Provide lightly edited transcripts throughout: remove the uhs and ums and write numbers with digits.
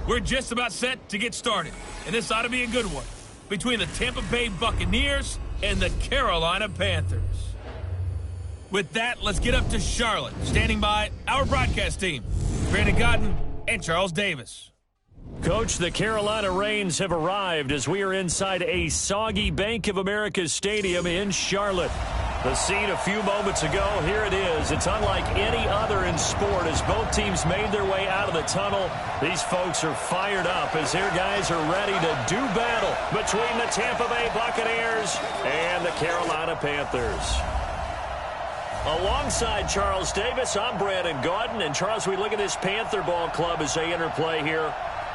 We're just about set to get started, and this ought to be a good one, between the Tampa Bay Buccaneers and the Carolina Panthers. With that, let's get up to Charlotte, standing by our broadcast team, Brandon Cotton and Charles Davis. Coach, the Carolina Rains have arrived as we are inside a soggy Bank of America Stadium in Charlotte. The scene a few moments ago, here it is. It's unlike any other in sport as both teams made their way out of the tunnel. These folks are fired up as their guys are ready to do battle between the Tampa Bay Buccaneers and the Carolina Panthers. Alongside Charles Davis, I'm Brandon Gordon. And Charles, we look at this Panther ball club as they enter play here.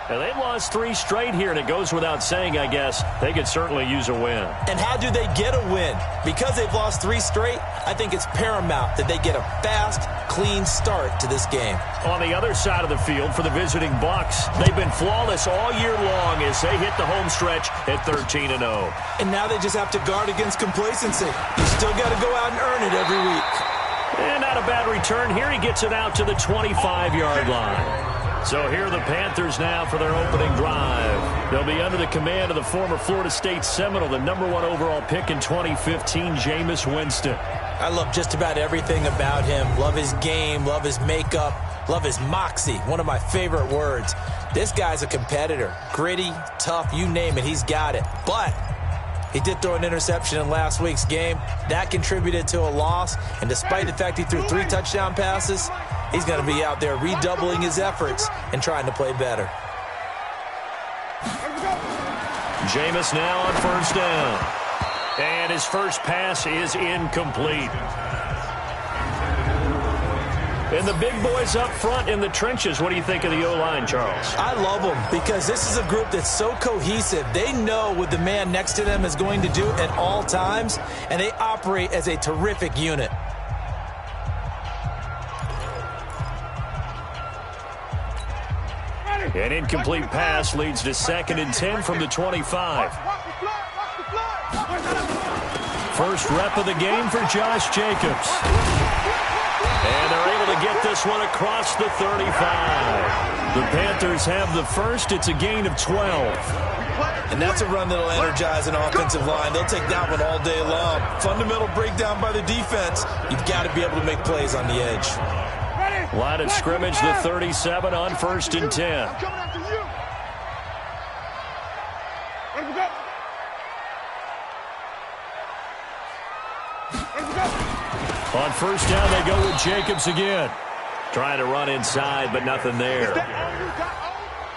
And they've lost 3 straight here, and it goes without saying, I guess, they could certainly use a win. And how do they get a win? Because they've lost 3 straight, I think it's paramount that they get a fast, clean start to this game. On the other side of the field for the visiting Bucs, they've been flawless all year long as they hit the home stretch at 13-0. And now they just have to guard against complacency. You still got to go out and earn it every week. And not a bad return here. He gets it out to the 25-yard line. So here are the Panthers now for their opening drive. They'll be under the command of the former Florida State Seminole, the #1 overall pick in 2015, Jameis Winston. I love just about everything about him. Love his game, love his makeup, love his moxie, one of my favorite words. This guy's a competitor. Gritty, tough, you name it, he's got it. But he did throw an interception in last week's game. That contributed to a loss. And despite the fact he threw 3 touchdown passes, he's going to be out there redoubling his efforts and trying to play better. Jameis now on first down. And his first pass is incomplete. And the big boys up front in the trenches. What do you think of the O-line, Charles? I love them because this is a group that's so cohesive. They know what the man next to them is going to do at all times, and they operate as a terrific unit. An incomplete pass leads to 2nd and 10 from the 25. First rep of the game for Josh Jacobs. And they're able to get this one across the 35. The Panthers have the first. It's a gain of 12. And that's a run that'll energize an offensive line. They'll take that one all day long. Fundamental breakdown by the defense. You've got to be able to make plays on the edge. Line of scrimmage, the 37 on 1st and 10. On first down, they go with Jacobs again. Trying to run inside, but nothing there.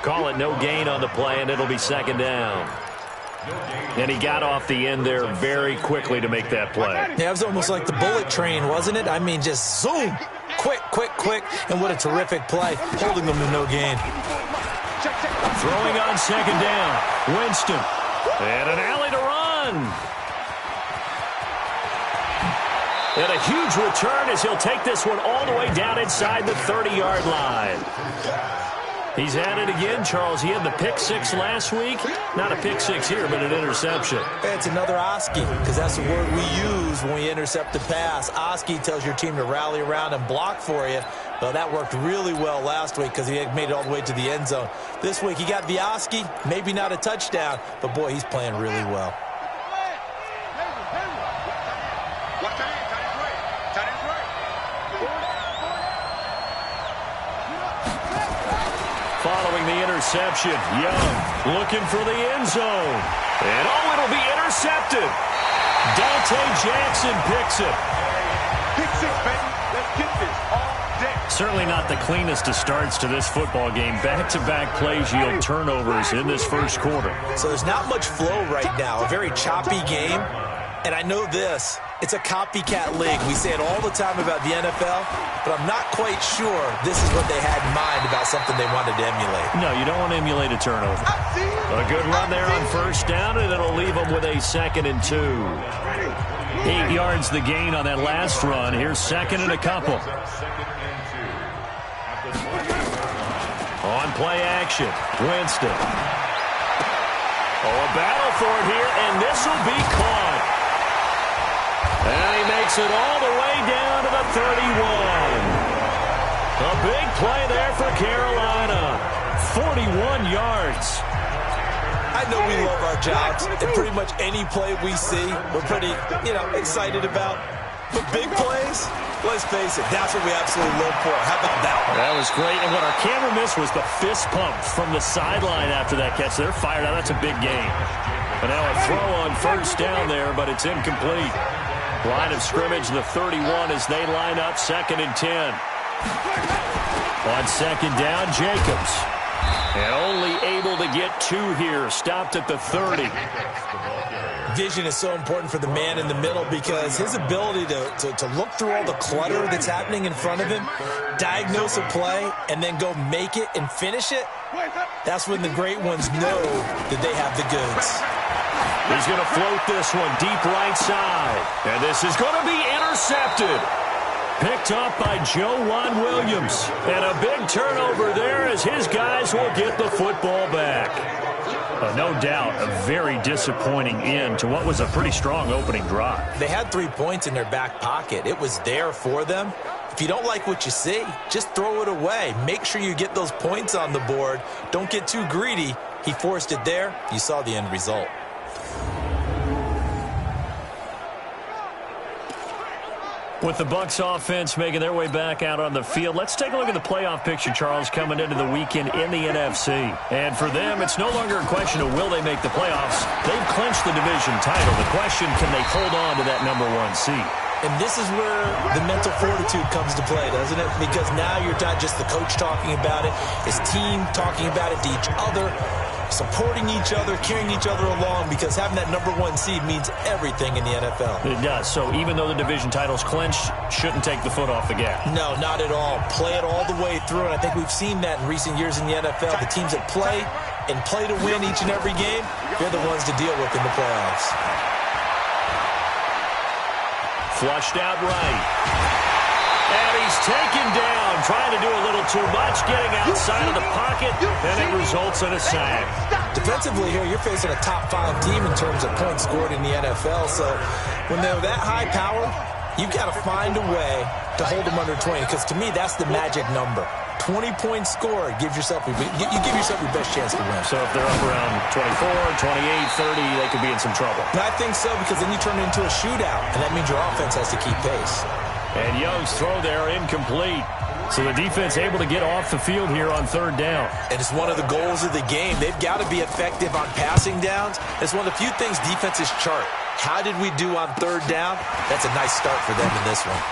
Call it no gain on the play, and it'll be 2nd down. And he got off the end there very quickly to make that play. Yeah, it was almost like the bullet train, wasn't it? I mean, just zoom. Quick, quick, quick. And what a terrific play, holding them to no gain. Throwing on 2nd down. Winston. And an alley to run. And a huge return as he'll take this one all the way down inside the 30-yard line. He's at it again, Charles. He had the pick 6 last week. Not a pick 6 here, but an interception. It's another Oski, because that's the word we use when we intercept the pass. Oski tells your team to rally around and block for you. Well, that worked really well last week because he had made it all the way to the end zone. This week he got the Oski, maybe not a touchdown, but boy, he's playing really well. Following the interception, Young looking for the end zone. And oh, it'll be intercepted. Dante Jackson picks it. Pick 6, baby. Let's get this all day. Certainly not the cleanest of starts to this football game. Back-to-back plays yield turnovers in this first quarter. So there's not much flow right now. A very choppy game. And I know this. It's a copycat league. We say it all the time about the NFL, but I'm not quite sure this is what they had in mind about something they wanted to emulate. No, you don't want to emulate a turnover. A good run there on first down, and it'll leave them with a 2nd and 2. 8 yards the gain on that last run. Here's 2nd and a couple. On play action, Winston. Oh, a battle for it here, and this will be caught. And he makes it all the way down to the 31. A big play there for Carolina. 41 yards. I know we love our jobs, and pretty much any play we see, we're pretty, excited about. But big plays, let's face it, that's what we absolutely live for. How about that one? That was great, and what our camera missed was the fist pump from the sideline after that catch. They're fired out. That's a big gain. But now a throw on first down there, but it's incomplete. Line of scrimmage, the 31 as they line up, 2nd and 10. On 2nd down, Jacobs. And only able to get 2 here. Stopped at the 30. Vision is so important for the man in the middle because his ability to look through all the clutter that's happening in front of him, diagnose a play, and then go make it and finish it, that's when the great ones know that they have the goods. He's going to float this one deep right side. And this is going to be intercepted. Picked up by Joejuan Williams. And a big turnover there as his guys will get the football back. No doubt a very disappointing end to what was a pretty strong opening drive. They had 3 points in their back pocket. It was there for them. If you don't like what you see, just throw it away. Make sure you get those points on the board. Don't get too greedy. He forced it there. You saw the end result. With the Bucs offense making their way back out on the field, let's take a look at the playoff picture, Charles, coming into the weekend in the NFC. And for them, it's no longer a question of will they make the playoffs. They've clinched the division title. The question, can they hold on to that #1 seed? And this is where the mental fortitude comes to play, doesn't it? Because now you're not just the coach talking about it, his team talking about it to each other, supporting each other, carrying each other along, because having that #1 seed means everything in the NFL. It does. So even though the division title's clinched, shouldn't take the foot off the gas. No, not at all. Play it all the way through, and I think we've seen that in recent years in the NFL. The teams that play and play to win each and every game, they're the ones to deal with in the playoffs. Flushed out right. And he's taken down, trying to do a little too much, getting outside of the pocket, and it results in a sack. Defensively here, you're facing a top-5 team in terms of points scored in the NFL, so when they're that high power, you've got to find a way to hold them under 20, because to me, that's the magic number. 20 points scored, you give yourself your best chance to win. So if they're up around 24, 28, 30, they could be in some trouble. And I think so, because then you turn it into a shootout, and that means your offense has to keep pace. And Young's throw there incomplete. So the defense able to get off the field here on 3rd down. And it's one of the goals of the game. They've got to be effective on passing downs. It's one of the few things defenses chart. How did we do on 3rd down? That's a nice start for them in this one.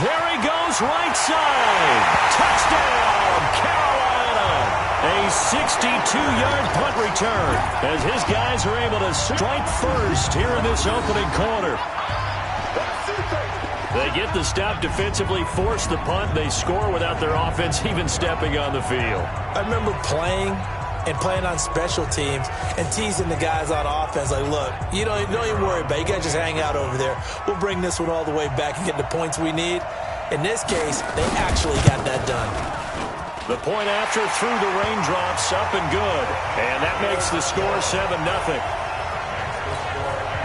There he goes, right side. Touchdown, Carolina. A 62-yard punt return as his guys are able to strike first here in this opening quarter. They get the stop defensively, force the punt. They score without their offense even stepping on the field. I remember playing on special teams and teasing the guys on offense like, look, you don't even worry about it. You guys just hang out over there. We'll bring this one all the way back and get the points we need. In this case, they actually got that done. The point after through the raindrops, up and good. And that makes the score 7-0.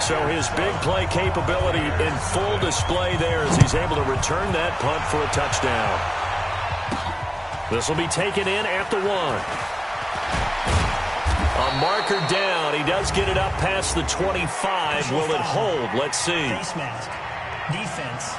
So his big play capability in full display there as he's able to return that punt for a touchdown. This will be taken in at the 1. A marker down. He does get it up past the 25. Will it hold? Let's see. Face mask. Defense.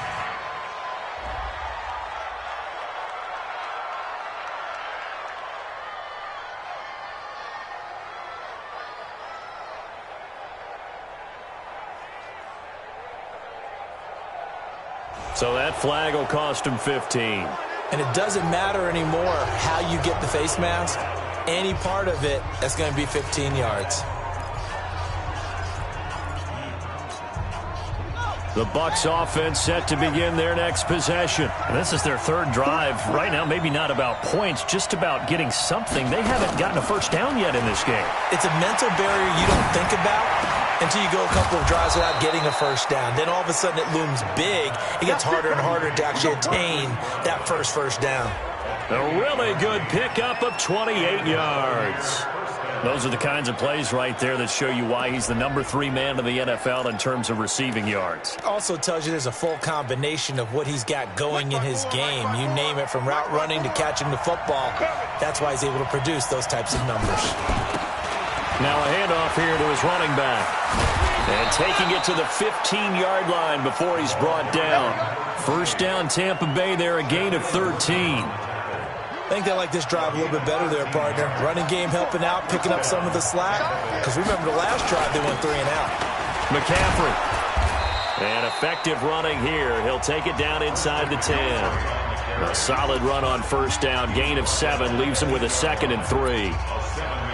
So that flag will cost him 15. And it doesn't matter anymore how you get the face mask. Any part of it, that's going to be 15 yards. The Bucs offense set to begin their next possession. And this is their 3rd drive. Right now, maybe not about points, just about getting something. They haven't gotten a first down yet in this game. It's a mental barrier you don't think about until you go a couple of drives without getting a first down. Then all of a sudden it looms big. It gets harder and harder to actually attain that first down. A really good pickup of 28 yards. Those are the kinds of plays right there that show you why he's the #3 man in the NFL in terms of receiving yards. Also tells you there's a full combination of what he's got going in his game. You name it, from route running to catching the football. That's why he's able to produce those types of numbers. Now a handoff here to his running back. And taking it to the 15-yard line before he's brought down. First down, Tampa Bay there, a gain of 13. I think they like this drive a little bit better there, partner. Running game helping out, picking up some of the slack. Because remember the last drive, they went 3 and out. McCaffrey. And effective running here. He'll take it down inside the 10. A solid run on first down. Gain of 7. Leaves him with a 2nd and 3.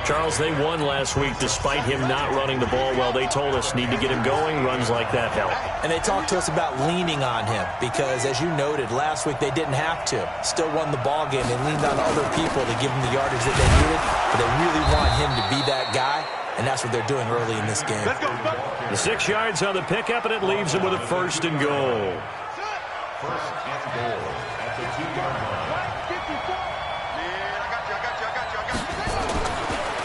Charles, they won last week despite him not running the ball well. They told us need to get him going. Runs like that help. And they talked to us about leaning on him because, as you noted, last week they didn't have to. Still won the ball game. They leaned on other people to give him the yardage that they needed, but they really want him to be that guy, and that's what they're doing early in this game. The 6 yards on the pickup, and it leaves him with a 1st and goal. First and goal at the 2-yard line.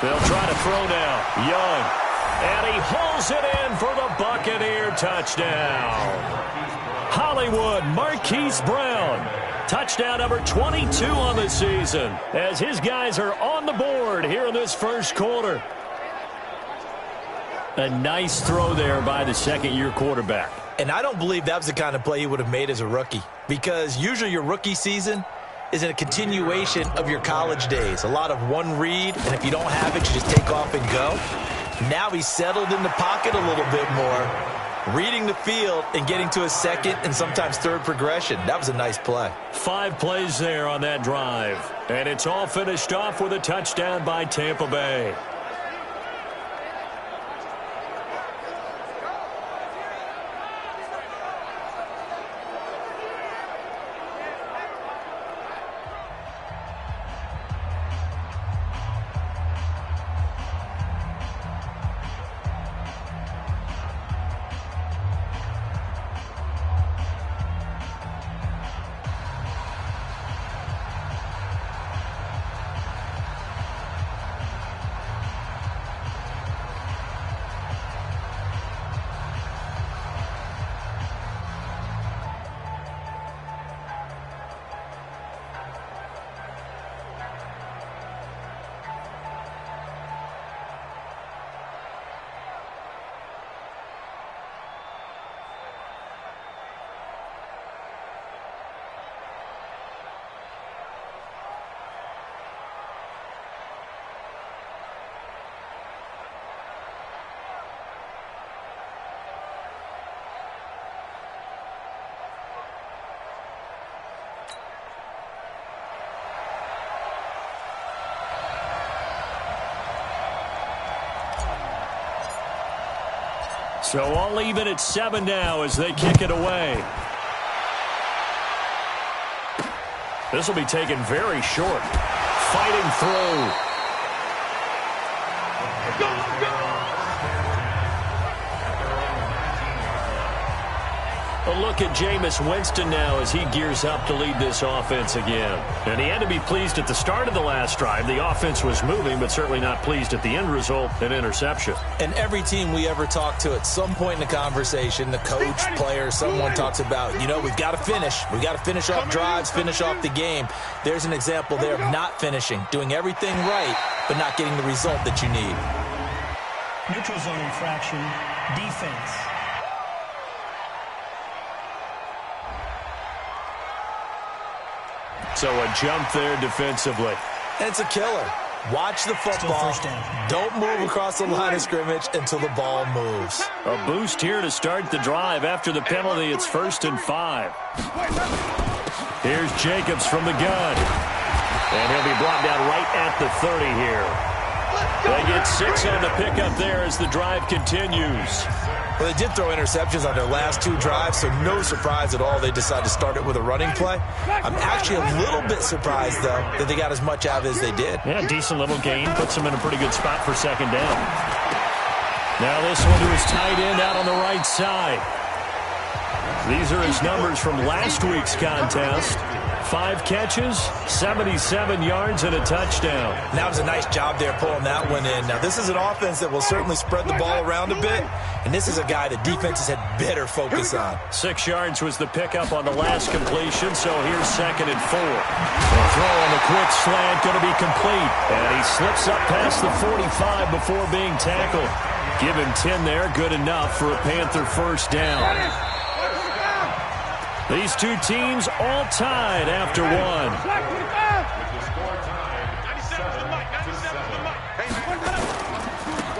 They'll try to throw now. Young. And he hauls it in for the Buccaneer touchdown. Hollywood Marquise Brown. Touchdown number 22 on the season as his guys are on the board here in this first quarter. A nice throw there by the second-year quarterback. And I don't believe that was the kind of play he would have made as a rookie, because usually your rookie season is a continuation of your college days. A lot of one read, and if you don't have it, you just take off and go. Now he's settled in the pocket a little bit more, reading the field and getting to a second and sometimes third progression. That was a nice play. 5 plays there on that drive. And it's all finished off with a touchdown by Tampa Bay. So all even at 7 now as they kick it away. This will be taken very short. Fighting through. A look at Jameis Winston now as he gears up to lead this offense again. And he had to be pleased at the start of the last drive. The offense was moving, but certainly not pleased at the end result, an interception. And every team we ever talk to, at some point in the conversation, the coach, player, someone talks about, you know, we've got to finish. We've got to finish off drives, finish off the game. There's an example there of not finishing, doing everything right, but not getting the result that you need. Neutral zone infraction, defense. So a jump there defensively. And it's a killer. Watch the football. Don't move across the line of scrimmage until the ball moves. A boost here to start the drive. After the penalty, it's 1st and 5. Here's Jacobs from the gun. And he'll be brought down right at the 30 here. They get 6 on the pickup there as the drive continues. Well, they did throw interceptions on their last 2 drives, so no surprise at all they decided to start it with a running play. I'm actually a little bit surprised, though, that they got as much out as they did. Yeah, decent little gain. Puts them in a pretty good spot for 2nd down. Now this one to his tight end out on the right side. These are his numbers from last week's contest. 5 catches, 77 yards, and a touchdown. That was a nice job there pulling that one in. Now, this is an offense that will certainly spread the ball around a bit, and this is a guy the defenses had better focus on. 6 yards was the pickup on the last completion, so here's 2nd and 4. The throw on the quick slant going to be complete, and he slips up past the 45 before being tackled. Give him 10 there, good enough for a Panther first down. These two teams all tied after 1.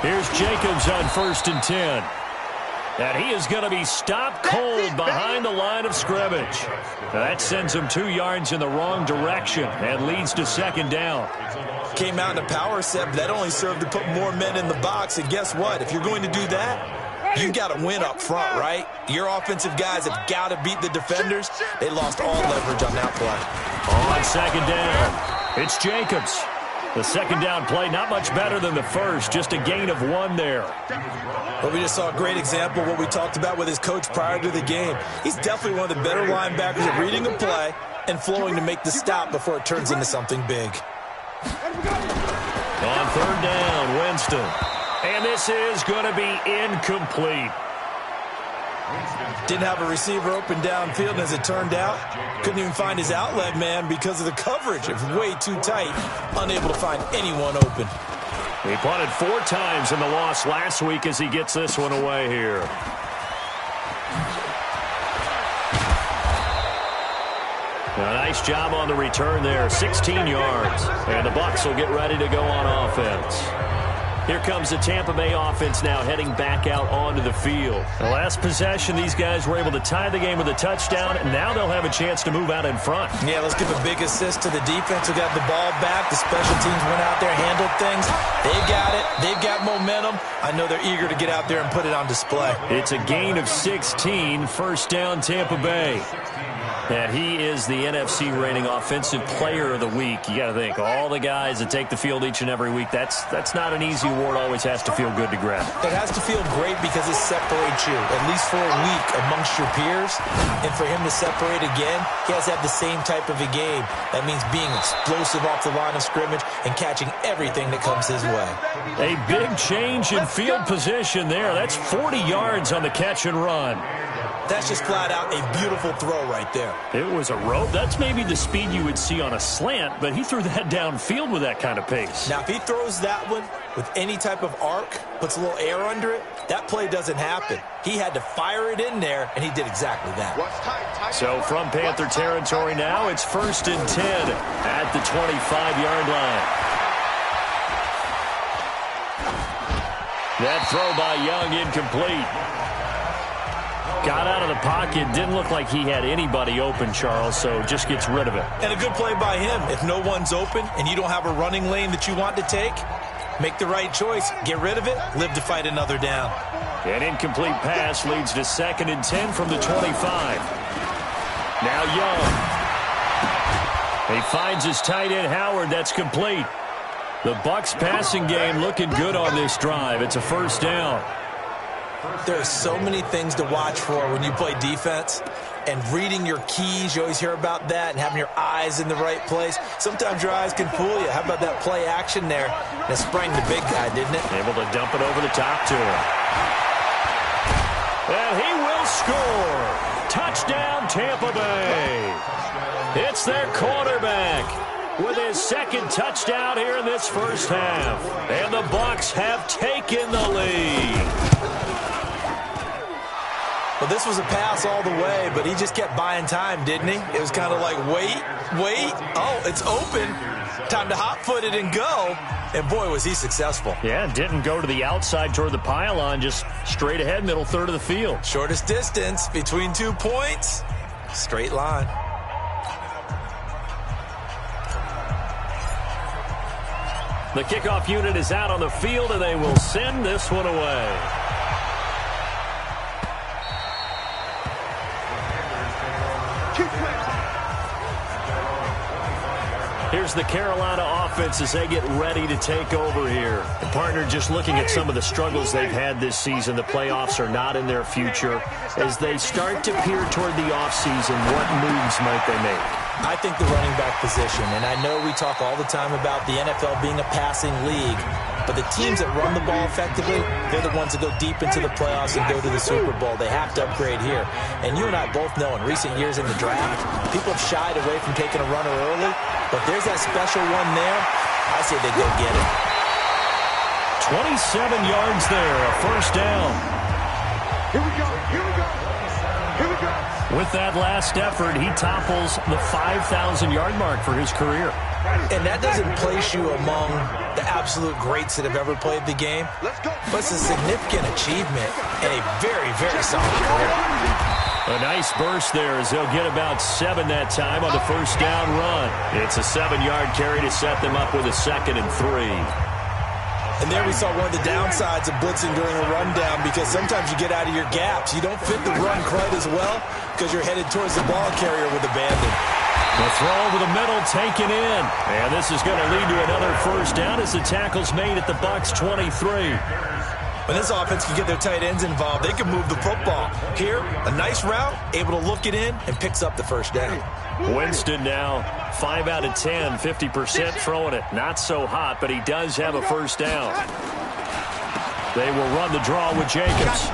Here's Jacobs on 1st and 10. And he is going to be stopped cold behind the line of scrimmage. Now that sends him 2 yards in the wrong direction and leads to 2nd down. Came out in a power set, but that only served to put more men in the box. And guess what? If you're going to do that, you've got to win up front, right? Your offensive guys have got to beat the defenders. They lost all leverage on that play. On 2nd down, it's Jacobs. The 2nd down play, not much better than the first, just a gain of 1 there. But we just saw a great example of what we talked about with his coach prior to the game. He's definitely one of the better linebackers at reading a play and flowing to make the stop before it turns into something big. On 3rd down, Winston. And this is going to be incomplete. Didn't have a receiver open downfield, and as it turned out, couldn't even find his outlet man because of the coverage. It was way too tight, unable to find anyone open. He punted 4 times in the loss last week as he gets this one away here. A nice job on the return there, 16 yards. And the Bucs will get ready to go on offense. Here comes the Tampa Bay offense now heading back out onto the field. The last possession, these guys were able to tie the game with a touchdown, and now they'll have a chance to move out in front. Yeah, let's give a big assist to the defense who got the ball back. The special teams went out there, handled things. They've got it. They've got momentum. I know they're eager to get out there and put it on display. It's a gain of 16, 1st down Tampa Bay. And he is the NFC reigning offensive player of the week. You got to think, all the guys that take the field each and every week, that's not an easy award. Always has to feel good to grab. It has to feel great because it separates you, at least for a week, amongst your peers. And for him to separate again, he has to have the same type of a game. That means being explosive off the line of scrimmage and catching everything that comes his way. A big change in field position there. That's 40 yards on the catch and run. That's just flat out a beautiful throw right there. It was a rope. That's maybe the speed you would see on a slant, but he threw that downfield with that kind of pace. Now, if he throws that one with any type of arc, puts a little air under it, that play doesn't happen. He had to fire it in there, and he did exactly that. So from Panther territory now, it's 1st and 10 at the 25-yard line. That throw by Young incomplete. Got out of the pocket, didn't look like he had anybody open, Charles, so just gets rid of it. And a good play by him. If no one's open and you don't have a running lane that you want to take, make the right choice. Get rid of it, live to fight another down. An incomplete pass leads to 2nd and 10 from the 25. Now Young. He finds his tight end, Howard. That's complete. The Bucs passing game looking good on this drive. It's a 1st down. There are so many things to watch for when you play defense. And reading your keys, you always hear about that, and having your eyes in the right place. Sometimes your eyes can fool you. How about that play action there? That sprang the big guy, didn't it? Able to dump it over the top to him. And he will score. Touchdown, Tampa Bay. It's their quarterback with his 2nd touchdown here in this first half. And the Bucs have taken the lead. Well, this was a pass all the way, but he just kept buying time, didn't he? It was kind of like, wait. Oh, it's open. Time to hot-foot it and go. And, boy, was he successful. Yeah, didn't go to the outside toward the pylon, just straight ahead, middle third of the field. Shortest distance between 2 points. Straight line. The kickoff unit is out on the field, and they will send this one away. Here's the Carolina offense as they get ready to take over here. The partner just looking at some of the struggles they've had this season. The playoffs are not in their future. As they start to peer toward the offseason, what moves might they make? I think the running back position, and I know we talk all the time about the NFL being a passing league, but the teams that run the ball effectively, they're the ones that go deep into the playoffs and go to the Super Bowl. They have to upgrade here. And you and I both know in recent years in the draft, people have shied away from taking a runner early, but there's that special one there. I say they go get it. 27 yards there, a first down. Here we go. Here we go. Here we go. With that last effort, he topples the 5,000-yard mark for his career. And that doesn't place you among the absolute greats that have ever played the game, but it's a significant achievement and a very, very solid career. A nice burst there as they'll get about 7 that time on the first down run. It's a 7-yard carry to set them up with a 2nd and 3. And there we saw one of the downsides of blitzing during a rundown, because sometimes you get out of your gaps. You don't fit the run quite as well because you're headed towards the ball carrier with abandon. The throw over the middle taken in. And this is going to lead to another first down as the tackle's made at the Bucs 23. When this offense can get their tight ends involved, they can move the football. Here, a nice route, able to look it in, and picks up the first down. Winston now 5 out of 10, 50% throwing it. Not so hot, but he does have a first down. They will run the draw with Jacobs.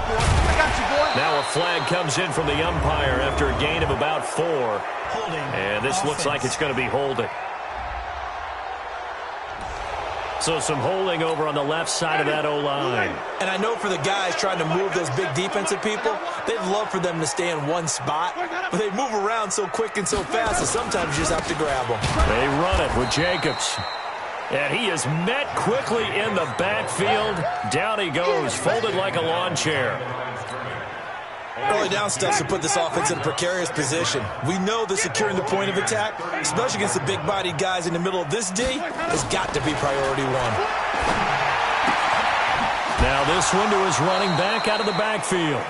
Now a flag comes in from the umpire after a gain of about 4. And this looks like it's going to be holding. So some holding over on the left side of that O-line. And I know for the guys trying to move those big defensive people, they'd love for them to stay in one spot, but they move around so quick and so fast that sometimes you just have to grab them. They run it with Jacobs. And he is met quickly in the backfield. Down he goes, folded like a lawn chair. Early down stuff to put this offense in a precarious position. We know that securing the point of attack, especially against the big-bodied guys in the middle of this D, has got to be priority one. Now this one to his running back out of the backfield.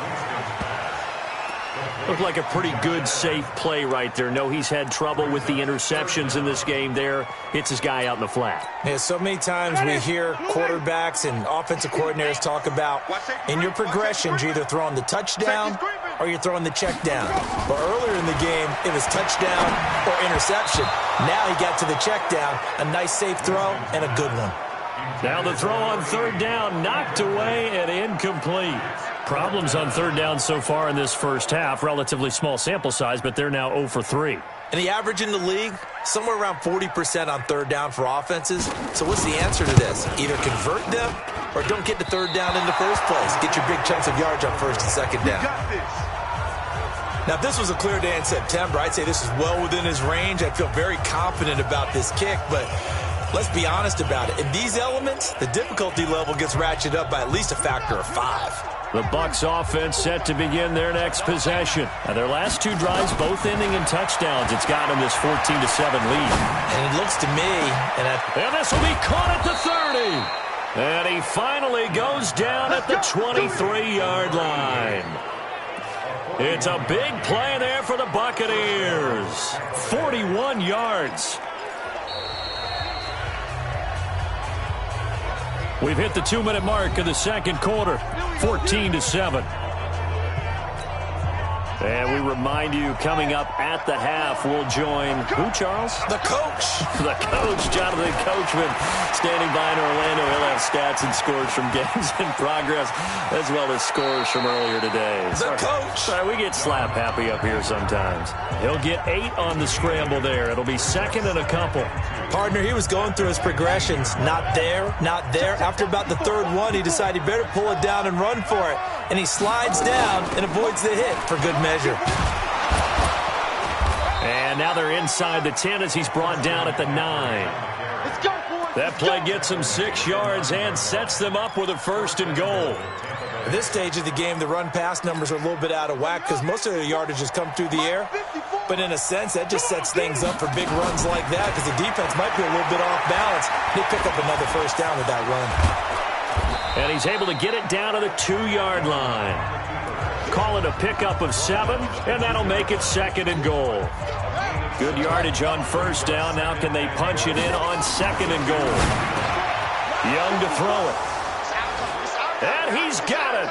Looked like a pretty good, safe play right there. No, he's had trouble with the interceptions in this game there. Hits his guy out in the flat. Yeah, so many times we hear quarterbacks and offensive coordinators talk about in your progressions, you're either throwing the touchdown or you're throwing the check down. But earlier in the game, it was touchdown or interception. Now he got to the check down, a nice safe throw and a good one. Now the throw on third down, knocked away and incomplete. Problems on third down so far in this first half. Relatively small sample size, but they're now 0 for 3. And the average in the league, somewhere around 40% on third down for offenses. So what's the answer to this? Either convert them or don't get the third down in the first place. Get your big chunks of yards on first and second down. Now, if this was a clear day in September, I'd say this is well within his range. I'd feel very confident about this kick, but let's be honest about it. In these elements, the difficulty level gets ratcheted up by at least a factor of 5. The Bucs offense set to begin their next possession. Now, their last 2 drives, both ending in touchdowns. It's got them this 14-7 lead. And it looks to me, and this will be caught at the 30. And he finally goes down at the 23-yard line. It's a big play there for the Buccaneers. 41 yards. We've hit the 2-minute mark of the second quarter, 14-7. And we remind you, coming up at the half, we'll join who, Charles? The coach. The coach, Jonathan Coachman, standing by in Orlando. He'll have stats and scores from games in progress, as well as scores from earlier today. The coach. Sorry, we get slap happy up here sometimes. He'll get 8 on the scramble there. It'll be 2nd and a couple. Partner, he was going through his progressions. Not there, not there. After about the 3rd one, he decided he better pull it down and run for it. And he slides down and avoids the hit for good measure. And now they're inside the 10 as he's brought down at the 9. That play gets him 6 yards and sets them up with a 1st and goal. At this stage of the game, the run-pass numbers are a little bit out of whack because most of their yardage has come through the air. But in a sense, that just sets things up for big runs like that because the defense might be a little bit off balance. They pick up another 1st down with that run. And he's able to get it down to the 2-yard line. Call it a pickup of 7, and that'll make it 2nd and goal. Good yardage on 1st down. Now can they punch it in on 2nd and goal? Young to throw it. And he's got it.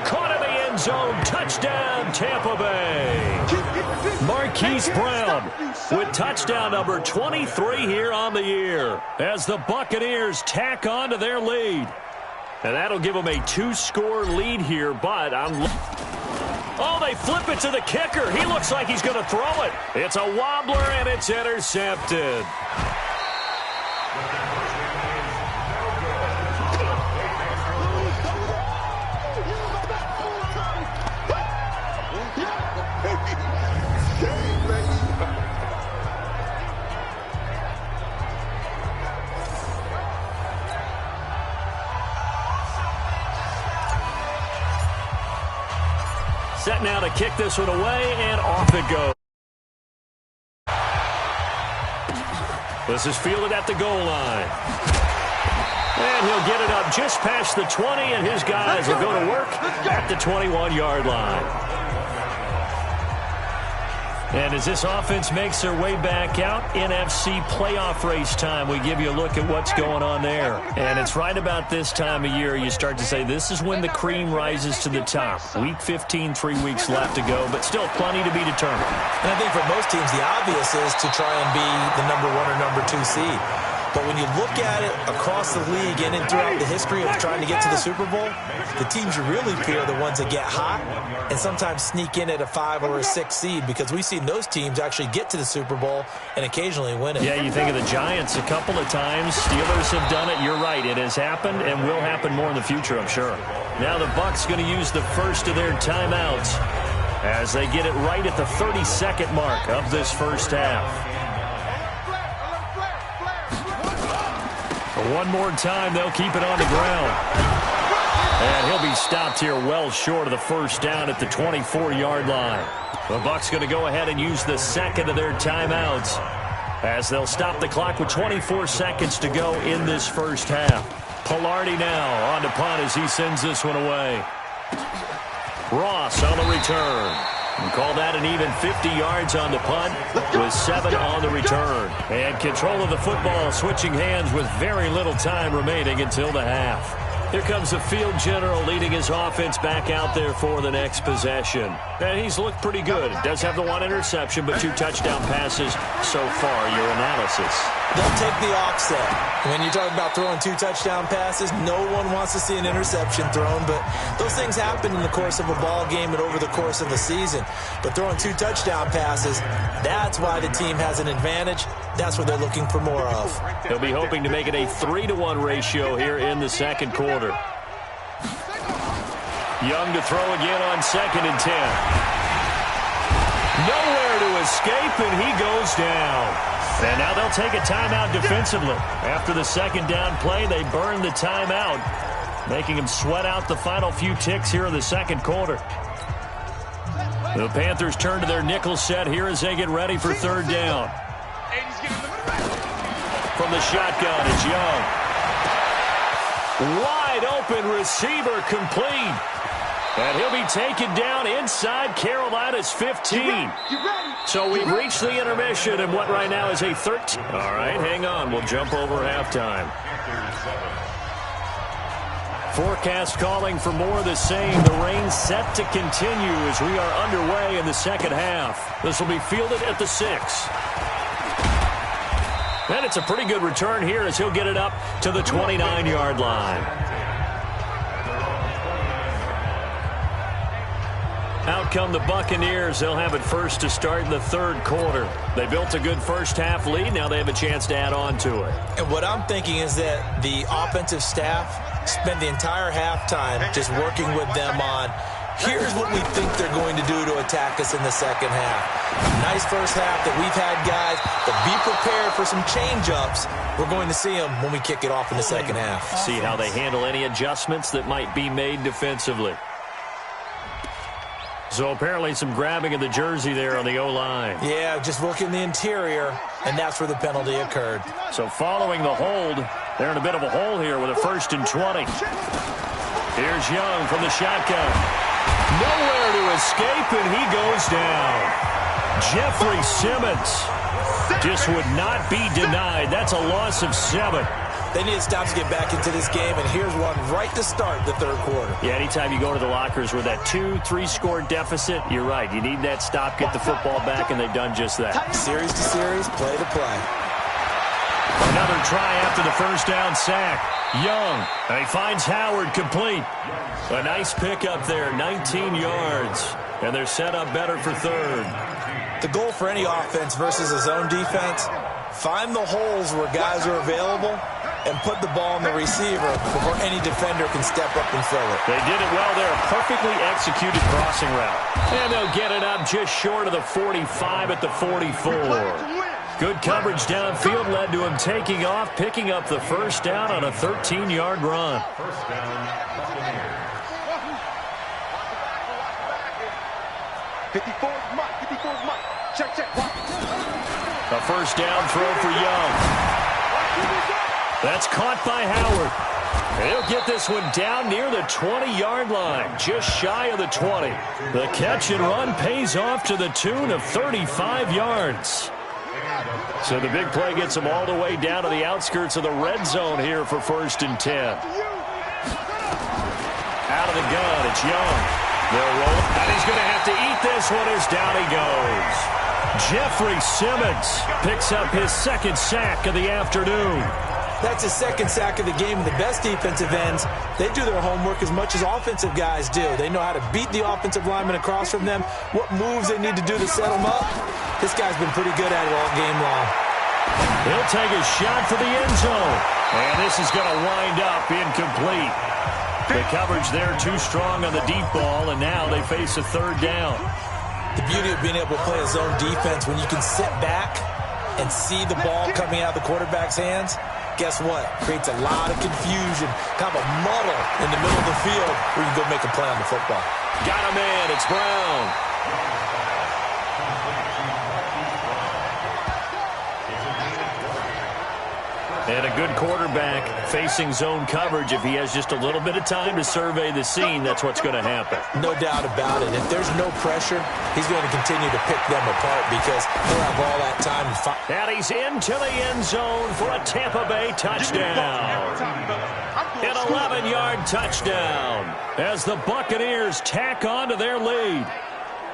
Caught in the end end zone. Touchdown, Tampa Bay. Marquise Brown with touchdown number 23 here on the year as the Buccaneers tack on to their lead. And that'll give them a 2-score lead here, but oh, they flip it to the kicker. He looks like he's going to throw it. It's a wobbler, and it's intercepted. Set now to kick this one away, and off it goes. This is fielded at the goal line. And he'll get it up just past the 20, and his guys will go to work at the 21-yard line. And as this offense makes their way back out, NFC playoff race time, we give you a look at what's going on there. And it's right about this time of year you start to say this is when the cream rises to the top. Week 15, 3 weeks left to go, but still plenty to be determined. And I think for most teams, the obvious is to try and be the number 1 or number 2 seed. But when you look at it across the league and throughout the history of trying to get to the Super Bowl, the teams you really fear are the ones that get hot and sometimes sneak in at a 5 or a 6 seed, because we've seen those teams actually get to the Super Bowl and occasionally win it. Yeah, you think of the Giants a couple of times. Steelers have done it. You're right. It has happened and will happen more in the future, I'm sure. Now the Bucs going to use the first of their timeouts as they get it right at the 32nd mark of this first half. One more time, they'll keep it on the ground. And he'll be stopped here well short of the first down at the 24-yard line. The Bucs going to go ahead and use the second of their timeouts as they'll stop the clock with 24 seconds to go in this first half. Pilardi now on to punt as he sends this one away. Ross on the return. And call that an even 50 yards on the punt with 7 on the return. And control of the football switching hands with very little time remaining until the half. Here comes the field general leading his offense back out there for the next possession. And he's looked pretty good. Does have the 1 interception, but 2 touchdown passes so far. Your analysis. They'll take the offset. When you're talking about throwing 2 touchdown passes, no one wants to see an interception thrown, but those things happen in the course of a ball game and over the course of the season. But throwing 2 touchdown passes, that's why the team has an advantage. That's what they're looking for more of. They'll be hoping to make it a 3-to-1 ratio here in the second quarter. Young to throw again on 2nd and 10. Nowhere to escape, and he goes down. And now they'll take a timeout defensively. After the second down play, they burn the timeout, making them sweat out the final few ticks here in the second quarter. The Panthers turn to their nickel set here as they get ready for third down. From the shotgun, it's Young. Wide open receiver complete. And he'll be taken down inside Carolina's 15. So we've reached the intermission and what right now is a 13. All right, hang on. We'll jump over halftime. Forecast calling for more of the same. The rain set to continue as we are underway in the second half. This will be fielded at the 6. And it's a pretty good return here as he'll get it up to the 29-yard line. Out come the Buccaneers. They'll have it first to start in the third quarter. They built a good first half lead. Now they have a chance to add on to it. And what I'm thinking is that the offensive staff spent the entire halftime just working with them on, here's what we think they're going to do to attack us in the second half. Nice first half that we've had, guys, but be prepared for some change-ups. We're going to see them when we kick it off in the second half. See how they handle any adjustments that might be made defensively. So apparently some grabbing of the jersey there on the O-line. Yeah, just working the interior, and that's where the penalty occurred. So following the hold, they're in a bit of a hole here with a 1st and 20. Here's Young from the shotgun. Nowhere to escape, and he goes down. Jeffrey Simmons just would not be denied. That's a loss of 7. They need to stop to get back into this game, and here's one right to start the third quarter. Yeah, anytime you go to the lockers with that 2-3 score deficit, you're right. You need that stop, get the football back, and they've done just that. Series to series, play to play. Another try after the first down sack. Young, and he finds Howard complete. A nice pickup there, 19 yards. And they're set up better for third. The goal for any offense versus a zone defense, find the holes where guys are available and put the ball on the receiver before any defender can step up and fill it. They did it well there. A perfectly executed crossing route. And they'll get it up just short of the 45 at the 44. Good coverage downfield led to him taking off, picking up the first down on a 13-yard run. First down, Buccaneers. 54's Mike. 54's Mike. Check. A first down throw for Young. That's caught by Howard. He'll get this one down near the 20-yard line, just shy of the 20. The catch and run pays off to the tune of 35 yards. So the big play gets him all the way down to the outskirts of the red zone here for 1st and 10. Out of the gun, it's Young. They'll roll it, and he's going to have to eat this one as down he goes. Jeffrey Simmons picks up his second sack of the afternoon. That's his second sack of the game. The best defensive ends, they do their homework as much as offensive guys do. They know how to beat the offensive lineman across from them, what moves they need to do to set them up. This guy's been pretty good at it all game long. He'll take a shot for the end zone. And this is going to wind up incomplete. The coverage there too strong on the deep ball, and now they face a third down. The beauty of being able to play a zone defense when you can sit back and see the ball coming out of the quarterback's hands, guess what? Creates a lot of confusion, kind of a muddle in the middle of the field where you go make a play on the football. Got a man. It's Brown. And a good quarterback facing zone coverage. If he has just a little bit of time to survey the scene, that's what's going to happen. No doubt about it. If there's no pressure, he's going to continue to pick them apart because he'll have all that time to fight. And he's into the end zone for a Tampa Bay touchdown. An 11-yard touchdown as the Buccaneers tack on to their lead.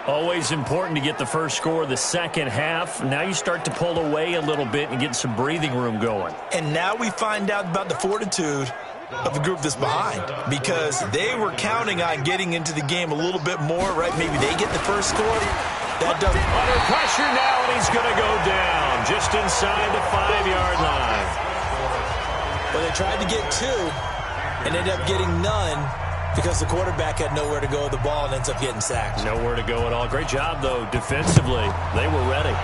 Always important to get the first score of the second half. Now you start to pull away a little bit and get some breathing room going. And now we find out about the fortitude of the group that's behind, because they were counting on getting into the game a little bit more, right? Maybe they get the first score. That doesn't. Under pressure now, and he's going to go down just inside the 5-yard line. Well, they tried to get two and ended up getting none, because the quarterback had nowhere to go with the ball and ends up getting sacked. Nowhere to go at all. Great job, though, defensively. They were ready.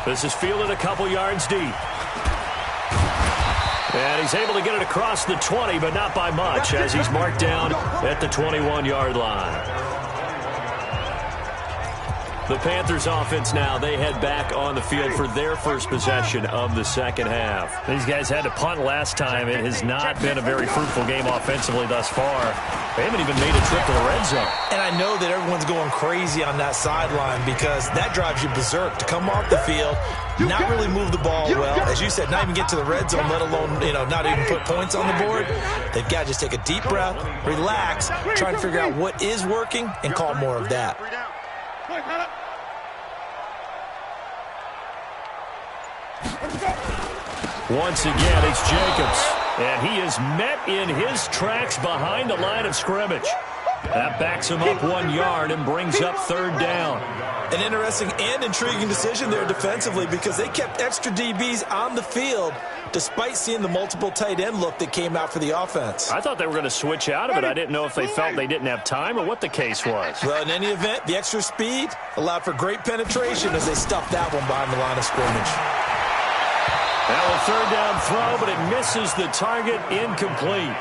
This is fielded a couple yards deep. And he's able to get it across the 20, but not by much, as he's marked down at the 21-yard line. The Panthers offense now, they head back on the field for their first possession of the second half. These guys had to punt last time. It has not been a very fruitful game offensively thus far. They haven't even made a trip to the red zone. And I know that everyone's going crazy on that sideline because that drives you berserk to come off the field, not really move the ball well. As you said, not even get to the red zone, let alone, not even put points on the board. They've got to just take a deep breath, relax, try and figure out what is working and call more of that. Once again, it's Jacobs, and he is met in his tracks behind the line of scrimmage. That backs him up 1 yard and brings up third down. An interesting and intriguing decision there defensively, because they kept extra DBs on the field despite seeing the multiple tight end look that came out for the offense. I thought they were going to switch out of it. I didn't know if they felt they didn't have time or what the case was. Well, in any event, the extra speed allowed for great penetration as they stuffed that one behind the line of scrimmage. Now a third down throw, but it misses the target, incomplete.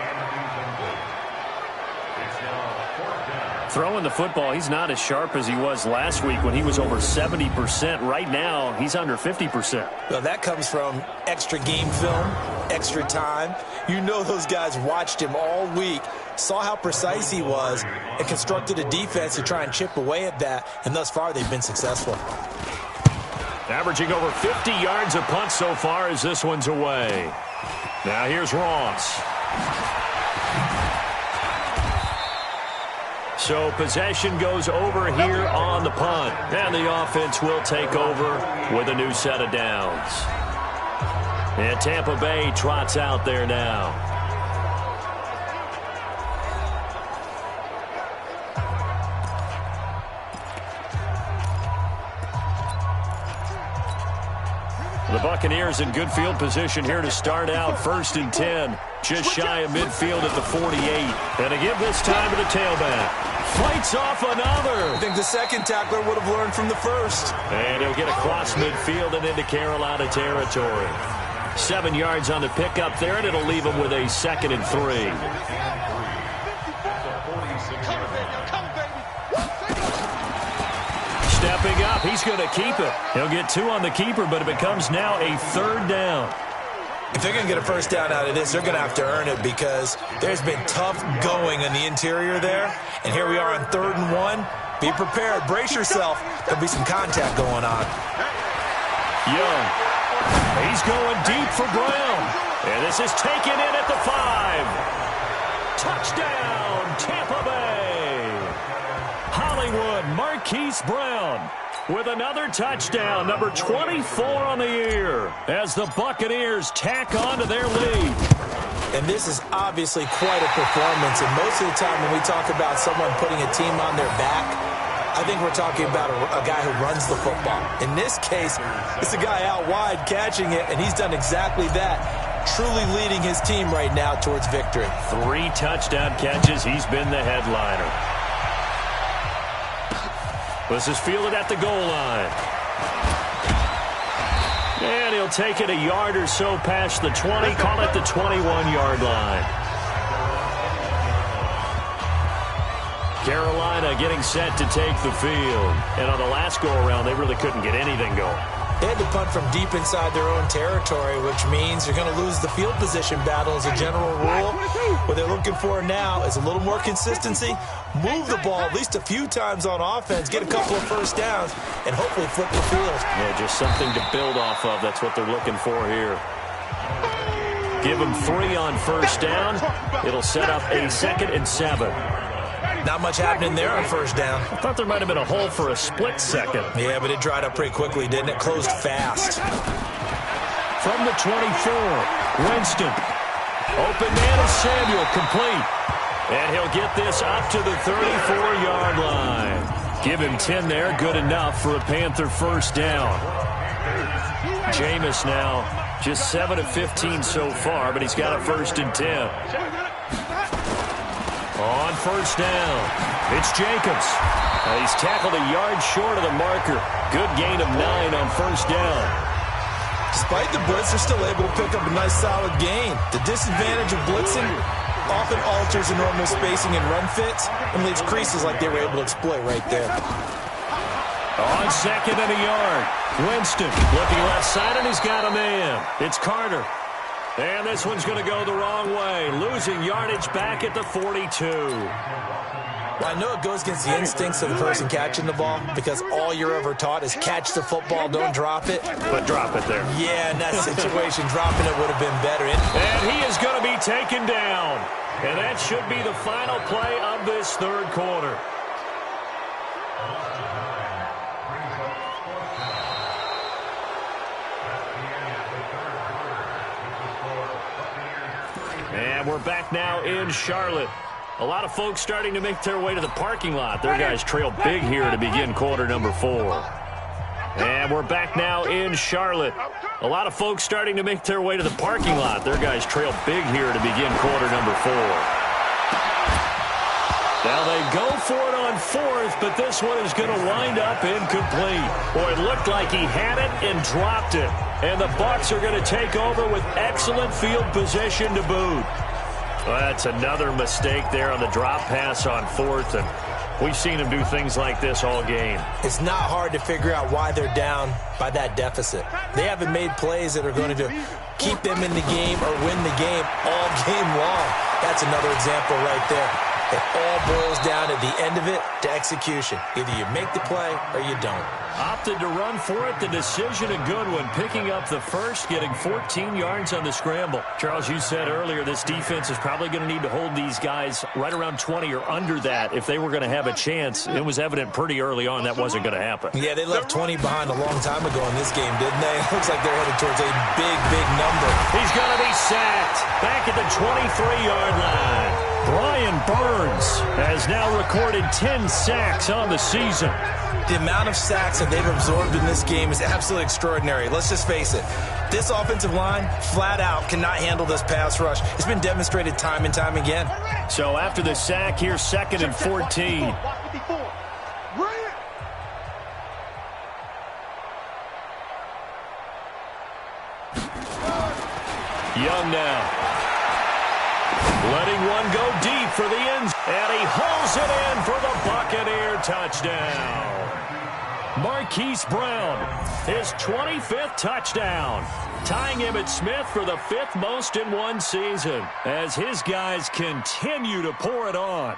Throwing the football, he's not as sharp as he was last week when he was over 70%. Right now, he's under 50%. Well, that comes from extra game film, extra time. You know those guys watched him all week, saw how precise he was, and constructed a defense to try and chip away at that, and thus far they've been successful. Averaging over 50 yards a punt so far as this one's away. Now here's Ross. So possession goes over here on the punt. And the offense will take over with a new set of downs. And Tampa Bay trots out there now. The Buccaneers in good field position here to start out. 1st and 10. Just shy of midfield at the 48. And again this time to the tailback. Fights off another. I think the second tackler would have learned from the first. And he'll get across midfield and into Carolina territory. 7 yards on the pickup there, and it'll leave him with a 2nd and 3. Stepping up, he's going to keep it. He'll get 2 on the keeper, but it becomes now a 3rd down. If they're going to get a first down out of this, they're going to have to earn it because there's been tough going in the interior there. And here we are on 3rd and 1. Be prepared. Brace yourself. There'll be some contact going on. Young. He's going deep for Brown. And this is taken in at the 5. Touchdown, Tampa Bay. Hollywood Marquise Brown with another touchdown, number 24 on the year, as the Buccaneers tack on to their lead. And this is obviously quite a performance. And most of the time when we talk about someone putting a team on their back, I think we're talking about a guy who runs the football. In this case, it's a guy out wide catching it, and he's done exactly that, truly leading his team right now towards victory. 3 touchdown catches. He's been the headliner. This is fielded at the goal line. And he'll take it a yard or so past the 20, call it the 21-yard line. Carolina getting set to take the field. And on the last go-around, they really couldn't get anything going. They had to punt from deep inside their own territory, which means you're going to lose the field position battle as a general rule. What they're looking for now is a little more consistency, move the ball at least a few times on offense, get a couple of first downs, and hopefully flip the field. Yeah, just something to build off of. That's what they're looking for here. Give them 3 on first down. It'll set up a 2nd and 7. Not much happening there on first down. I thought there might have been a hole for a split second. Yeah, but it dried up pretty quickly, didn't it? Closed fast. From the 24, Winston. Open man is Samuel, complete. And he'll get this up to the 34-yard line. Give him 10 there, good enough for a Panther first down. Jameis now just 7 of 15 so far, but he's got a 1st and 10. On first down, it's Jacobs. He's tackled a yard short of the marker. Good gain of 9 on first down. Despite the blitz, they're still able to pick up a nice solid gain. The disadvantage of blitzing often alters the normal spacing and run fits and leaves creases like they were able to exploit right there. On 2nd and a yard, Winston looking left side, and he's got a man. It's Carter. And this one's going to go the wrong way, losing yardage back at the 42. Well, I know it goes against the instincts of the person catching the ball because all you're ever taught is catch the football, don't drop it. But drop it there. Yeah, in that situation, dropping it would have been better. And he is going to be taken down. And that should be the final play of this 3rd quarter. And we're back now in Charlotte. A lot of folks starting to make their way to the parking lot. Their guys trail big here to begin quarter number 4. And we're back now in Charlotte. A lot of folks starting to make their way to the parking lot. Their guys trail big here to begin quarter number 4. Now they go for it on 4th, but this one is going to wind up incomplete. Boy, it looked like he had it and dropped it. And the Bucs are going to take over with excellent field position to boot. Well, that's another mistake there on the drop pass on 4th, and we've seen him do things like this all game. It's not hard to figure out why they're down by that deficit. They haven't made plays that are going to keep them in the game or win the game all game long. That's another example right there. It all boils down at the end of it to execution. Either you make the play or you don't. Opted to run for it. The decision a good one. Picking up the first, getting 14 yards on the scramble. Charles, you said earlier this defense is probably going to need to hold these guys right around 20 or under that if they were going to have a chance. It was evident pretty early on that wasn't going to happen. Yeah, they left 20 behind a long time ago in this game, didn't they? It looks like they're headed towards a big, big number. He's going to be sacked back at the 23-yard line. Brian Burns has now recorded 10 sacks on the season. The amount of sacks that they've absorbed in this game is absolutely extraordinary. Let's just face it. This offensive line, flat out, cannot handle this pass rush. It's been demonstrated time and time again. So after the sack, here's 2nd and 14. Young now. Letting one go deep for the end. And he hauls it in for the Buccaneer touchdown. Marquise Brown, his 25th touchdown. Tying Emmitt Smith for the 5th most in one season as his guys continue to pour it on.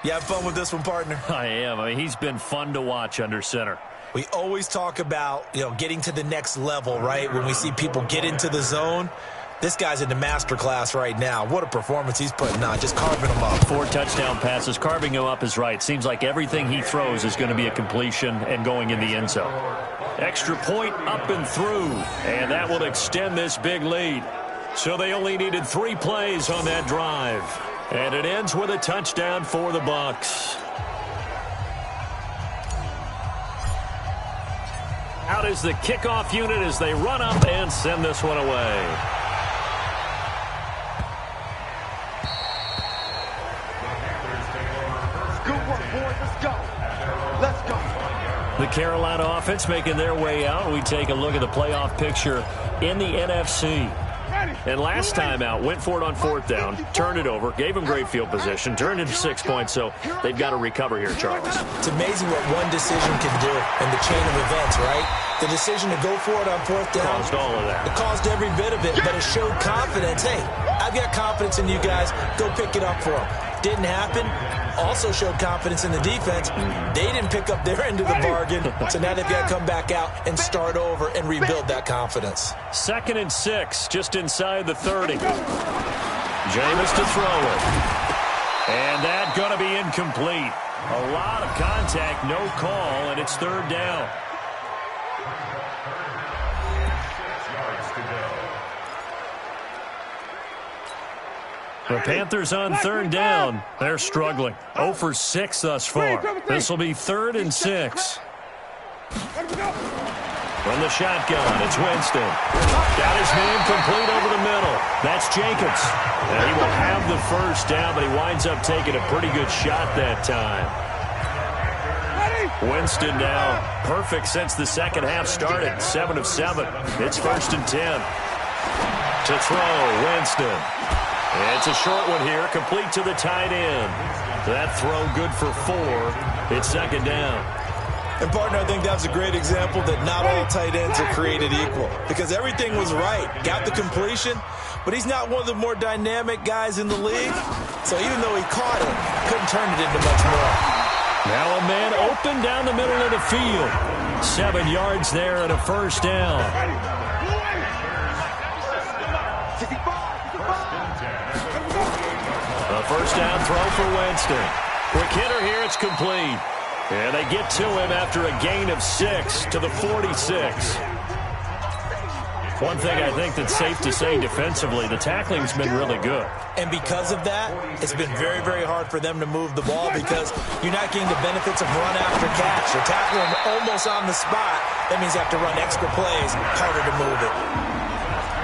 You have fun with this one, partner? I am. I mean, he's been fun to watch under center. We always talk about, getting to the next level, right? When we see people get into the zone. This guy's in the master class right now. What a performance he's putting on, just carving them up. 4 touchdown passes. Carving him up is right. Seems like everything he throws is going to be a completion and going in the end zone. Extra point up and through, and that will extend this big lead. So they only needed 3 plays on that drive. And it ends with a touchdown for the Bucs. Out is the kickoff unit as they run up and send this one away. The Carolina offense making their way out. We take a look at the playoff picture in the NFC. And last time out, went for it on 4th down, turned it over, gave them great field position, turned into 6 points, so they've got to recover here, Charles. It's amazing what one decision can do in the chain of events, right? The decision to go for it on 4th down. Caused all of that. It caused every bit of it, but it showed confidence. Hey, I've got confidence in you guys. Go pick it up for them. Didn't happen. Also showed confidence in the defense. They didn't pick up their end of the bargain, so now they've got to come back out and start over and rebuild that confidence. 2nd and 6, just inside the 30. Jameis to throw it. And that going to be incomplete. A lot of contact, no call, and it's 3rd down. The Panthers on 3rd down. They're struggling. 0 for 6 thus far. This will be 3rd and 6. From the shotgun, it's Winston. Got his man complete over the middle. That's Jacobs. And he will have the 1st down, but he winds up taking a pretty good shot that time. Winston now perfect since the 2nd half started. 7 of 7. It's 1st and 10. To throw, Winston. It's a short one here, complete to the tight end. That throw good for 4. It's 2nd down. And, partner, I think that's a great example that not all tight ends are created equal because everything was right. Got the completion, but he's not one of the more dynamic guys in the league. So even though he caught it, couldn't turn it into much more. Now a man open down the middle of the field. 7 yards there and a 1st down. A 1st down throw for Winston. Quick hitter here, it's complete. And they get to him after a gain of 6 to the 46. One thing I think that's safe to say defensively, the tackling's been really good. And because of that, it's been very, very hard for them to move the ball because you're not getting the benefits of run after catch. You're tackling almost on the spot. That means you have to run extra plays, harder to move it.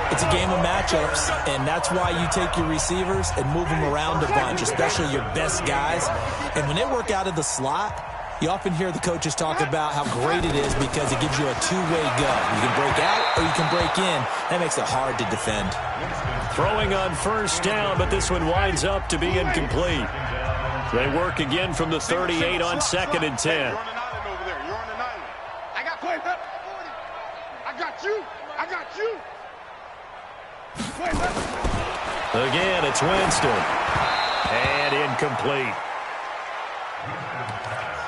It's a game of matchups, and that's why you take your receivers and move them around a bunch, especially your best guys. And when they work out of the slot, you often hear the coaches talk about how great it is because it gives you a two-way go. You can break out or you can break in. That makes it hard to defend. Throwing on 1st down, but this one winds up to be incomplete. They work again from the 38 on 2nd and 10. You're on an island over there. You're on an island. I got play. I got you. I got you. Again, it's Winston. And incomplete.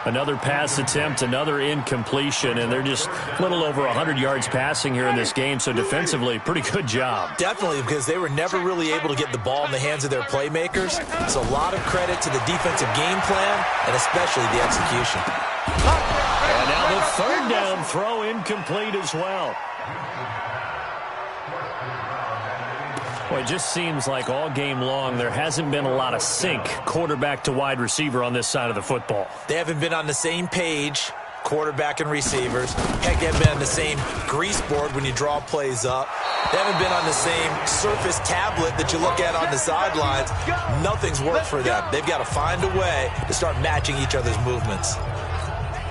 Another pass attempt, another incompletion, and they're just a little over 100 yards passing here in this game, so defensively, pretty good job. Definitely, because they were never really able to get the ball in the hands of their playmakers, so a lot of credit to the defensive game plan and especially the execution. And now the third down throw incomplete as well. Well, it just seems like all game long there hasn't been a lot of sync quarterback to wide receiver on this side of the football. They haven't been on the same page, quarterback and receivers. Heck, they haven't been on the same grease board when you draw plays up. They haven't been on the same surface tablet that you look at on the sidelines. Nothing's worked for them. They've got to find a way to start matching each other's movements.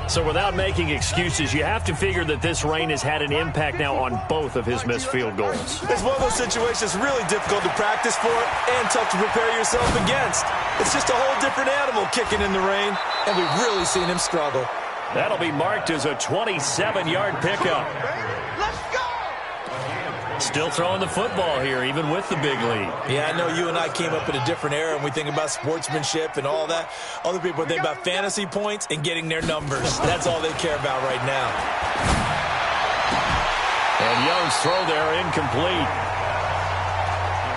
So without making excuses, you have to figure that this rain has had an impact now on both of his missed field goals. It's one of those situations really difficult to practice for and tough to prepare yourself against. It's just a whole different animal kicking in the rain, and we've really seen him struggle. That'll be marked as a 27-yard pickup. Still throwing the football here, even with the big lead. Yeah, I know you and I came up in a different era, and we think about sportsmanship and all that. Other people think about fantasy points and getting their numbers. That's all they care about right now. And Young's throw there incomplete.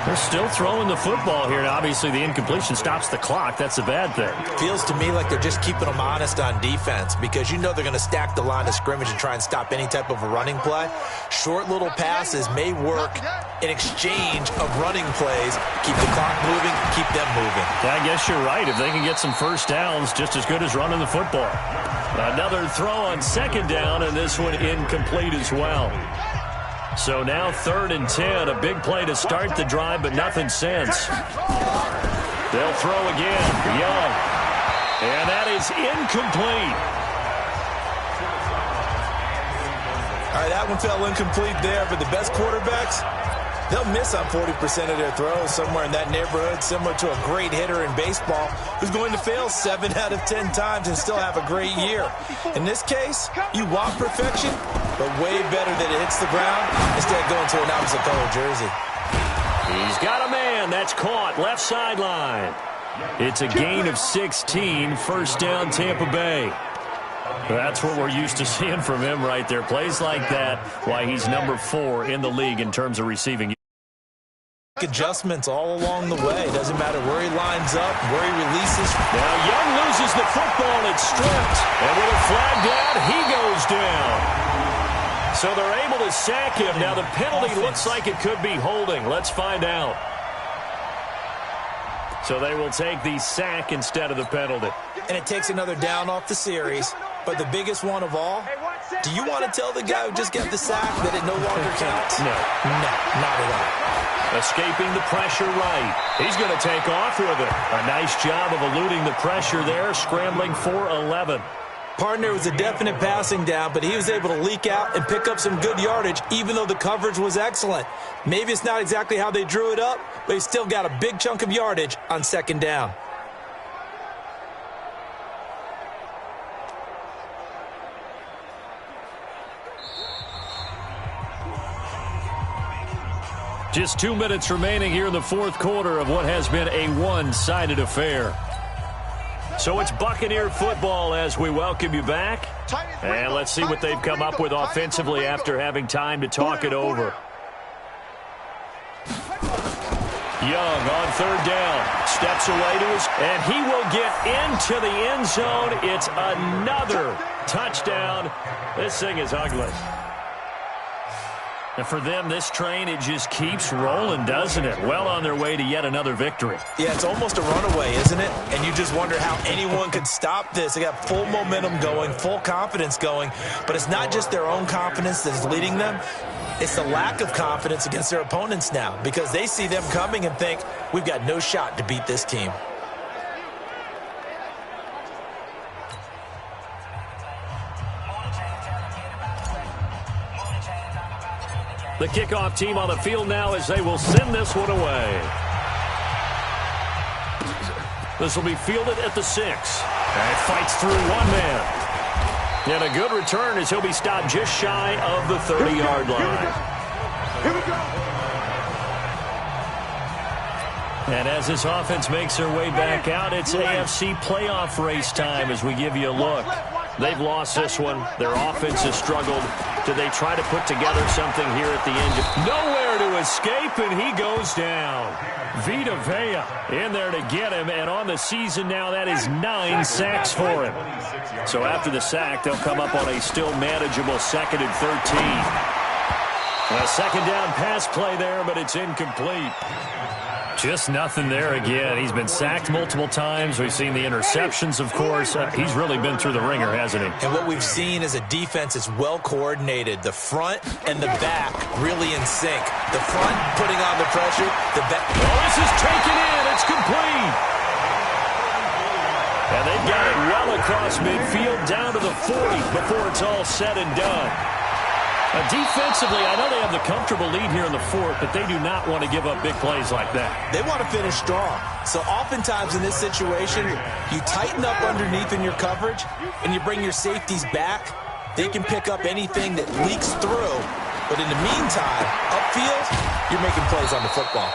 They're still throwing the football here, and obviously the incompletion stops the clock. That's a bad thing. Feels to me like they're just keeping them honest on defense because you know they're going to stack the line of scrimmage and try and stop any type of a running play. Short little passes may work in exchange of running plays. Keep the clock moving, keep them moving. Yeah, I guess you're right. If they can get some first downs, just as good as running the football. Another throw on second down, and this one incomplete as well. So now 3rd and 10, a big play to start the drive, but nothing since. They'll throw again. Young. And that is incomplete. All right, that one fell incomplete there, but the best quarterbacks, they'll miss on 40% of their throws, somewhere in that neighborhood, similar to a great hitter in baseball who's going to fail 7 out of 10 times and still have a great year. In this case, you want perfection, but way better that it hits the ground instead of going to an opposite color jersey. He's got a man. That's caught. Left sideline. It's a gain of 16. First down, Tampa Bay. That's what we're used to seeing from him right there. Plays like that, why he's number 4 in the league in terms of receiving. Adjustments all along the way. Doesn't matter where he lines up, where he releases. Now Young loses the football. It's stripped. And with a flag down, he goes down. So they're able to sack him. Now the penalty looks like it could be holding. Let's find out. So they will take the sack instead of the penalty. And it takes another down off the series. But the biggest one of all, do you want to tell the guy who just got the sack that it no longer counts? No. No, not at all. Escaping the pressure right. He's going to take off with it. A nice job of eluding the pressure there, scrambling for 11. Partner was a definite passing down, but he was able to leak out and pick up some good yardage, even though the coverage was excellent. Maybe it's not exactly how they drew it up, but he still got a big chunk of yardage on second down. Just 2 minutes remaining here in the fourth quarter of what has been a one-sided affair. So it's Buccaneer football as we welcome you back. And let's see what they've come up with offensively after having time to talk it over. Young on third down. Steps away to his, and he will get into the end zone. It's another touchdown. This thing is ugly. And for them, this train, it just keeps rolling, doesn't it? Well on their way to yet another victory. Yeah, it's almost a runaway, isn't it? And you just wonder how anyone could stop this. They got full momentum going, full confidence going. But it's not just their own confidence that is leading them. It's the lack of confidence against their opponents now because they see them coming and think, we've got no shot to beat this team. The kickoff team on the field now as they will send this one away. This will be fielded at the 6. And fights through one man. And a good return as he'll be stopped just shy of the 30-yard line. Here we go. And as this offense makes their way back out, it's AFC playoff race time as we give you a look. They've lost this one. Their offense has struggled. Do they try to put together something here at the end? Nowhere to escape, and he goes down. Vita Vea in there to get him, and on the season now, that is 9 sacks for him. So after the sack, they'll come up on a still manageable 2nd and 13. A second down pass play there, but it's incomplete. Just nothing there again. He's been sacked multiple times. We've seen the interceptions, of course. He's really been through the ringer, hasn't he? And what we've seen is a defense that's well coordinated. The front and the back really in sync. The front putting on the pressure. The back. Oh, this is taken in. It's complete. And they've got it well across midfield down to the 40 before it's all said and done. Defensively, I know they have the comfortable lead here in the fourth, but they do not want to give up big plays like that. They want to finish strong. So oftentimes in this situation, you tighten up underneath in your coverage, and you bring your safeties back. They can pick up anything that leaks through. But in the meantime, upfield, you're making plays on the football.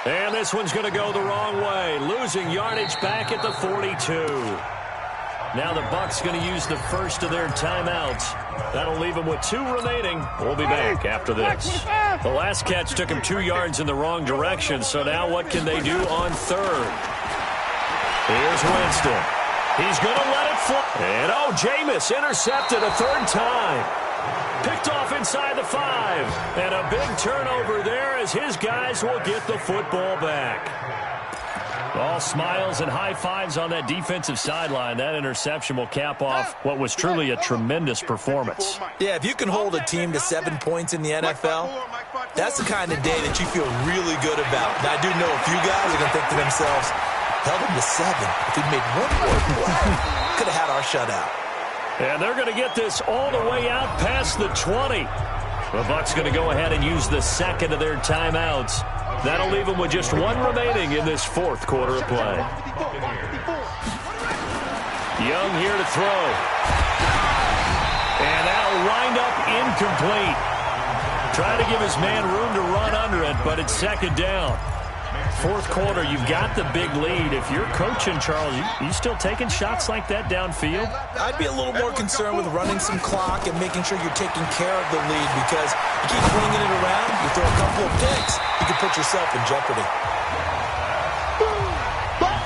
And this one's going to go the wrong way. Losing yardage back at the 42. Now the Bucs going to use the first of their timeouts. That'll leave them with 2 remaining. We'll be back after this. The last catch took him 2 yards in the wrong direction, so now what can they do on third? Here's Winston. He's going to let it fly. And, Jameis intercepted a 3rd time. Picked off inside the 5. And a big turnover there as his guys will get the football back. All smiles and high fives on that defensive sideline. That interception will cap off what was truly a tremendous performance. Yeah, if you can hold a team to 7 points in the NFL, that's the kind of day that you feel really good about. And I do know a few guys are going to think to themselves, held them to 7. If we made one more play, could have had our shutout. And they're going to get this all the way out past the 20. The Bucs going to go ahead and use the second of their timeouts. That'll leave them with just 1 remaining in this 4th quarter of play. Young here to throw. And that'll wind up incomplete. Trying to give his man room to run under it, but it's 2nd down. 4th quarter, you've got the big lead. If you're coaching, Charles, you still taking shots like that downfield? I'd be a little more concerned with running some clock and making sure you're taking care of the lead, because you keep flinging it around, you throw a couple of picks, you can put yourself in jeopardy.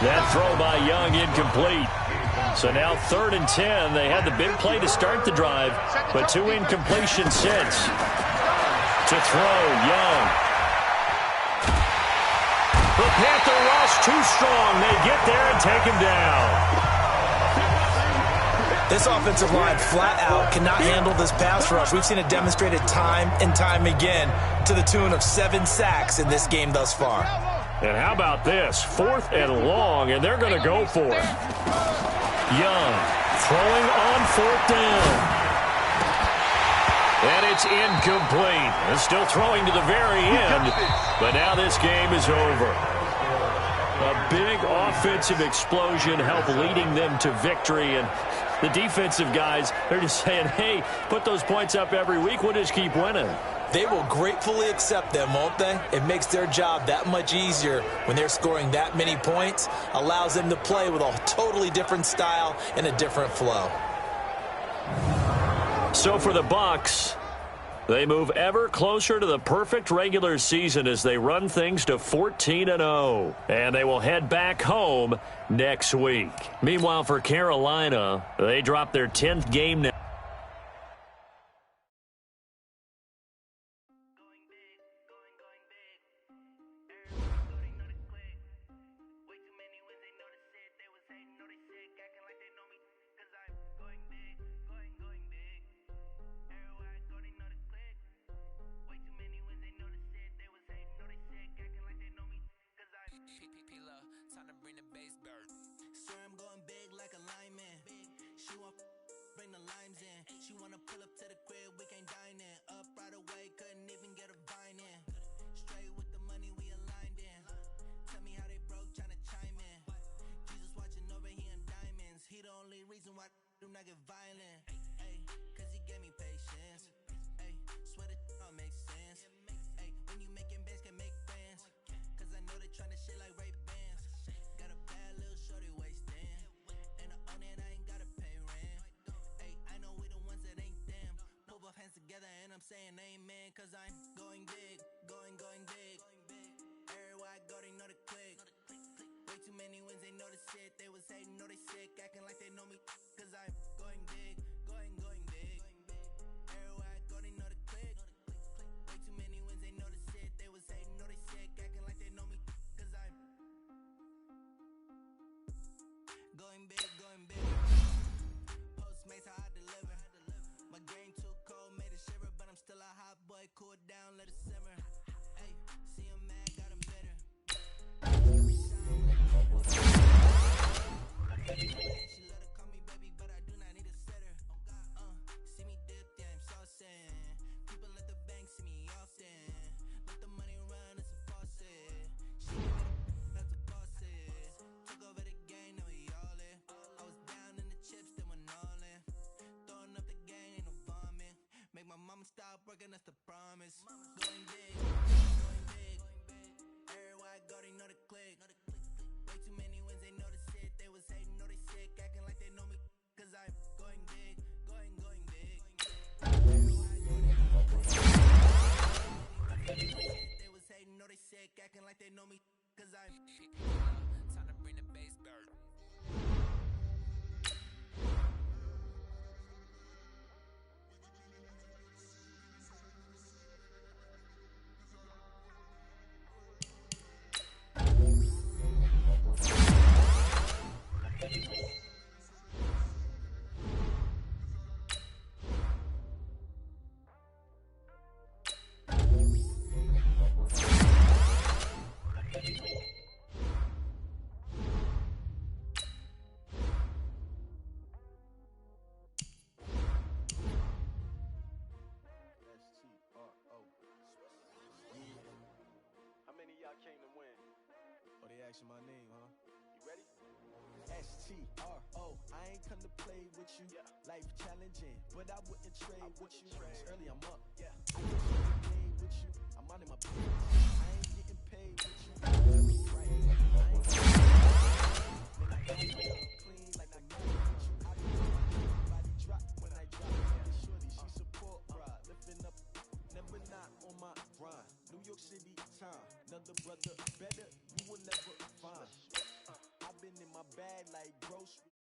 That throw by Young incomplete. So now 3rd and 10. They had the big play to start the drive, but 2 incompletions since. To throw, Young. The Panther rush too strong. They get there and take him down. This offensive line flat out cannot handle this pass rush. We've seen it demonstrated time and time again to the tune of 7 sacks in this game thus far. And how about this? 4th and long, and they're going to go for it. Young throwing on 4th down. And it's incomplete. They're still throwing to the very end, but now this game is over. A big offensive explosion helped leading them to victory, and the defensive guys, they're just saying, hey, put those points up every week, we'll just keep winning. They will gratefully accept them, won't they? It makes their job that much easier when they're scoring that many points, allows them to play with a totally different style and a different flow. So for the Bucs, they move ever closer to the perfect regular season as they run things to 14-0. And they will head back home next week. Meanwhile, for Carolina, they drop their 10th game now. When you making bands can make fans, cause I know they tryna shit like mamas. Going big, going big. Everywhere I go, they know the click. Way too many wins, they know the shit. They was hating, know they sick, acting like they know me. Cause I'm going big, going big. Everywhere I go, they know the click. They was hating, know they sick, acting like they know me. Cause I'm time to bring the bass bird. How many of y'all came to win? Oh, they asking my name, huh? You ready? S-T-R-O, I ain't come to play with you. Yeah. Life challenging, but I wouldn't trade with you. trade. Early I'm up. Yeah. I get paid with you. I'm out in my business. I ain't getting paid with you. Right. I ain't man, I got it clean like I got it with you. I do body drop when I drop. Shorty, she support, bruh. Lifting up. Never not on my grind. New York City time. Another brother better, you will never find. I've been in my bag like grocery.